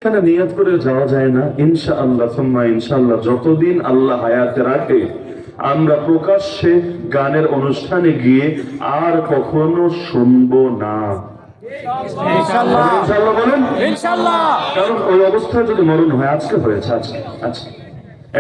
এখানে নিয়ত করে যাওয়া যায় না? ইনশাআল্লাহ সুম্মা ইনশাআল্লাহ যতদিন আল্লাহ হায়াতে রাখে আমরা প্রকাশ্যে গানের অনুষ্ঠানে গিয়ে আর কখনো শুনবো না। ইনশাআল্লাহ বলেন ইনশাআল্লাহ। কারণ ওই অবস্থায় যদি মরণ হয়, আজকে হয়েছে, আজকে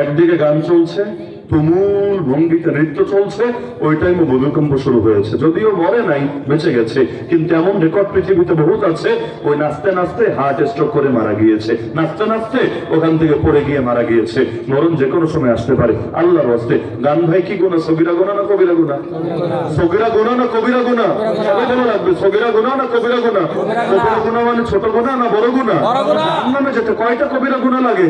একদিকে গান চলছে, তুমুল ভঙ্গিতে নৃত্য চলছে, ওই টাইমে ভূমিকম্প শুরু হয়েছে। যদিও মরে নাই, বেঁচে গেছে, কিন্তু এমন রেকর্ড পৃথিবীতে বহুত আছে, ওই নাচতে নাচতে হার্ট স্ট্রোক করে মারা গিয়েছে, নাচতে নাচতে ওখান থেকে পড়ে গিয়ে মারা গিয়েছে। মরণ যে কোনো সময় আসতে পারে। আল্লাহর ওয়াস্তে গান ভাই কি গুনাহ? সগীরা গুনাহ না কবিরা গুনাহ? সগীরা গুনাহ না কবিরা গুনাহ? সবাই বলে লাগবে, সগীরা গুনাহ না কবিরা গুনাহ? কবিরা গুনাহ মানে ছোট গুনাহ না বড় গুনাহ? জাহান্নামে যেতে কয়টা কবিরা গুনাহ লাগে?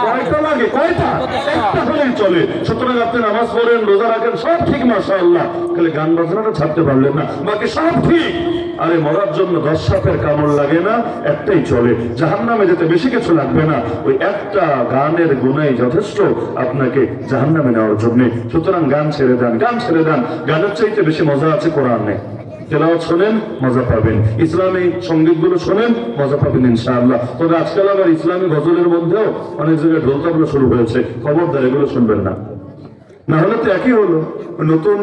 কয়টা লাগে? কয়টা? একটা হলেই চলে। সুতরাং আপনি নামাজ পড়েন, রোজা রাখেন, সব ঠিক মাশাআল্লাহ, খালি গান বাজনাটা ছাড়তে পারলেন না, বাকি সব ঠিক। আরে মরার জন্য 10 সাপের কামড় লাগে না, একটাই চলে। জাহান্নামে যেতে বেশি কিছু লাগবে না, ওই একটা গানের গুনাই যথেষ্ট আপনাকে জাহান্নামে নেওয়ার জন্য। সুতরাং গান ছেড়ে দেন, গান ছেড়ে দেন। গানের চাইতে বেশি মজা আছে কোরআনে। তেলাওয়াত শোনেন, মজা পাবেন। ইসলামী সঙ্গীতগুলো শোনেন, মজা পাবেন ইনশাআল্লাহ। তবে আজকাল আবার ইসলামী গজলের মধ্যেও অনেক জায়গায় ঢোল তাবলা শুরু হয়েছে, খবরদার এগুলো শুনবেন না। না হলে তো একই হলো, নতুন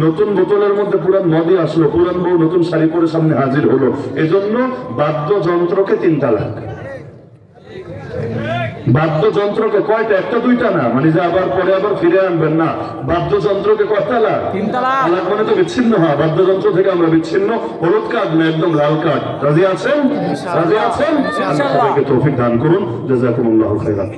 নতুন বোতলের মধ্যে পুরান মদই আসলো, পুরান বউ নতুন শাড়ি পরে সামনে হাজির হলো। এজন্য বাদ্যযন্ত্রকে 3 তালাক। বাদ্যযন্ত্রকে কয়টা? একটা দুইটা না, মানে যে আবার পরে আবার ফিরে আনবেন না। বাদ্যযন্ত্রকে কয় তালাক? 3 তালাক। মানে তো বিচ্ছিন্ন হয়, বাদ্যযন্ত্র থেকে আমরা বিচ্ছিন্ন। হলুদ কার্ড না, একদম লাল কার্ড। রাজি আছেন? রাজি আছেন? আল্লাহ সবাইকে তৌফিক দান করুন। জাযাকুমুল্লাহু খাইরান।